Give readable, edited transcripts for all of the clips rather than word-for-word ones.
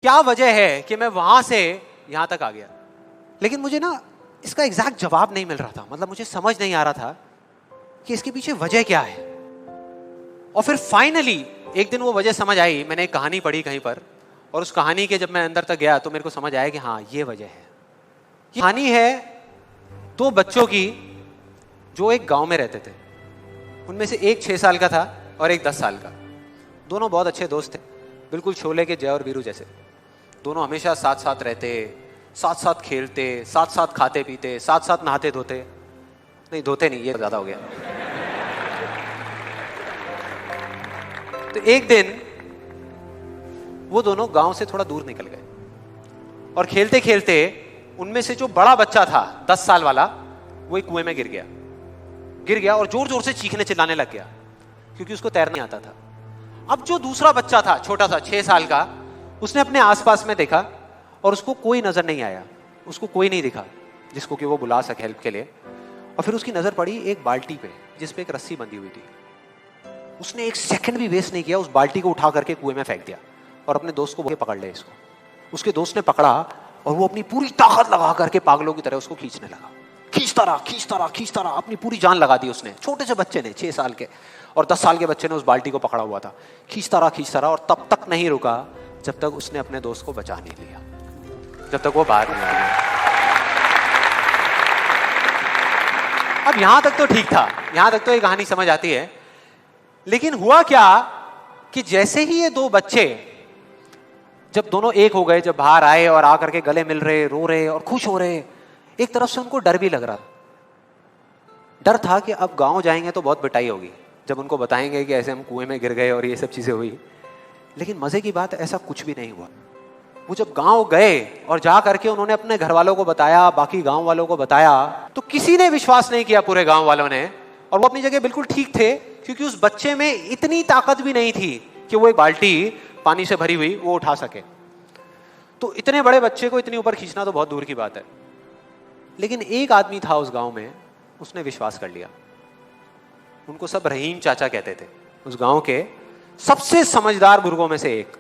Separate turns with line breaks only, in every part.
क्या वजह है कि मैं वहां से यहां तक आ गया। लेकिन मुझे ना इसका एग्जैक्ट जवाब नहीं मिल रहा था, मतलब मुझे समझ नहीं आ रहा था कि इसके पीछे वजह क्या है। और फिर फाइनली एक दिन वो वजह समझ आई। मैंने एक कहानी पढ़ी कहीं पर, और उस कहानी के जब मैं अंदर तक गया तो मेरे को समझ आया कि हाँ, ये वजह है। ये कहानी है दो बच्चों की जो एक गांव में रहते थे। उनमें से एक 6 साल का था और एक 10 साल का। दोनों बहुत अच्छे दोस्त थे, बिल्कुल शोले के जय और वीरू जैसे। दोनों हमेशा साथ साथ रहते, साथ साथ खेलते, साथ साथ खाते पीते, साथ साथ नहाते धोते। नहीं, धोते नहीं, ये ज्यादा हो गया। तो एक दिन वो दोनों गांव से थोड़ा दूर निकल गए और खेलते खेलते उनमें से जो बड़ा बच्चा था 10 साल वाला, वो एक कुएं में गिर गया और जोर जोर से चीखने चिल्लाने लग गया क्योंकि उसको तैरने आता था। अब जो दूसरा बच्चा था छोटा सा 6 साल का, उसने अपने आसपास में देखा और उसको कोई नजर नहीं आया, उसको कोई नहीं दिखा जिसको कि वो बुला सके हेल्प के लिए। और फिर उसकी नजर पड़ी एक बाल्टी पे जिसपे एक रस्सी बंधी हुई थी। उसने एक सेकंड भी वेस्ट नहीं किया, उस बाल्टी को उठा करके कुएं में फेंक दिया और अपने दोस्त को पकड़ ले इसको। उसके दोस्त ने पकड़ा और वो अपनी पूरी ताकत लगा करके पागलों की तरह उसको खींचने लगा। खींचता रहा, अपनी पूरी जान लगा दी उसने। छोटे से बच्चे ने, 6 साल के और 10 साल के बच्चे ने उस बाल्टी को पकड़ा हुआ था। खींचता रहा और तब तक नहीं रुका जब तक उसने अपने दोस्त को बचा नहीं लिया, जब तक वो बाहर नहीं आया। अब यहां तक तो ठीक था, यहां तक तो ये कहानी समझ आती है। लेकिन हुआ क्या कि जैसे ही ये दो बच्चे जब दोनों एक हो गए, जब बाहर आए और आकर के गले मिल रहे, रो रहे और खुश हो रहे, एक तरफ से उनको डर भी लग रहा। डर था कि अब गांव जाएंगे तो बहुत पिटाई होगी जब उनको बताएंगे कि ऐसे हम कुएं में गिर गए और ये सब चीजें हुई। लेकिन मजे की बात, ऐसा कुछ भी नहीं हुआ। वो जब गांव गए और जा करके उन्होंने अपने घर वालों को बताया, बाकी गांव वालों को बताया, तो किसी ने विश्वास नहीं किया, पूरे गांव वालों ने। और वो अपनी जगह बिल्कुल ठीक थे क्योंकि उस बच्चे में इतनी ताकत भी नहीं थी कि वो एक बाल्टी पानी से भरी हुई वो उठा सके। तो इतने बड़े बच्चे को इतनी ऊपर खींचना तो बहुत दूर की बात है। लेकिन एक आदमी था उस गांव में, उसने विश्वास कर लिया। उनको सब रहीम चाचा कहते थे, उस गांव के सबसे समझदार बुजुर्गों में से एक।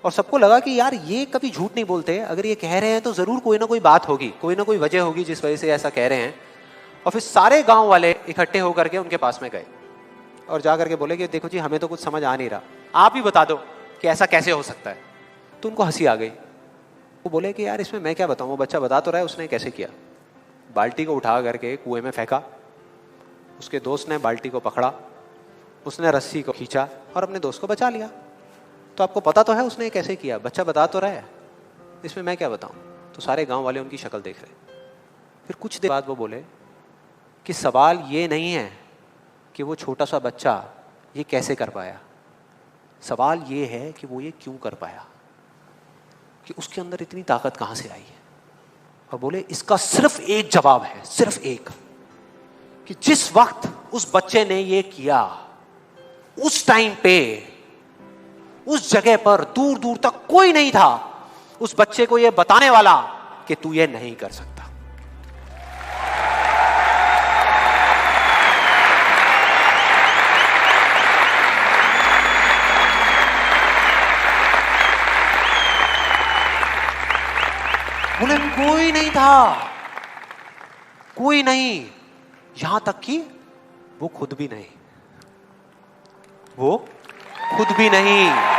और सबको लगा कि यार ये कभी झूठ नहीं बोलते, अगर ये कह रहे हैं तो जरूर कोई ना कोई बात होगी, कोई ना कोई वजह होगी जिस वजह से ऐसा कह रहे हैं। और फिर सारे गांव वाले इकट्ठे होकर के उनके पास में गए और जा करके बोले कि देखो जी, हमें तो कुछ समझ आ नहीं रहा, आप ही बता दो कि ऐसा कैसे हो सकता है। तो उनको हंसी आ गई। वो बोले कि यार इसमें मैं क्या बताऊं, वो बच्चा बता तो रहा है उसने कैसे किया। बाल्टी को उठा करके कुएं में फेंका, उसके दोस्त ने बाल्टी को पकड़ा, उसने रस्सी को खींचा और अपने दोस्त को बचा लिया। तो आपको पता तो है उसने कैसे किया, बच्चा बता तो रहा है, इसमें मैं क्या बताऊं। तो सारे गांव वाले उनकी शक्ल देख रहे। फिर कुछ देर बाद वो बोले कि सवाल ये नहीं है कि वो छोटा सा बच्चा ये कैसे कर पाया, सवाल ये है कि वो ये क्यों कर पाया, कि उसके अंदर इतनी ताकत कहां से आई है। और बोले इसका सिर्फ एक जवाब है, सिर्फ एक, कि जिस वक्त उस बच्चे ने ये किया, उस टाइम पे उस जगह पर दूर दूर तक कोई नहीं था उस बच्चे को ये बताने वाला कि तू ये नहीं कर सकता। बोले कोई नहीं था, कोई नहीं, यहां तक कि वो खुद भी नहीं, वो खुद भी नहीं।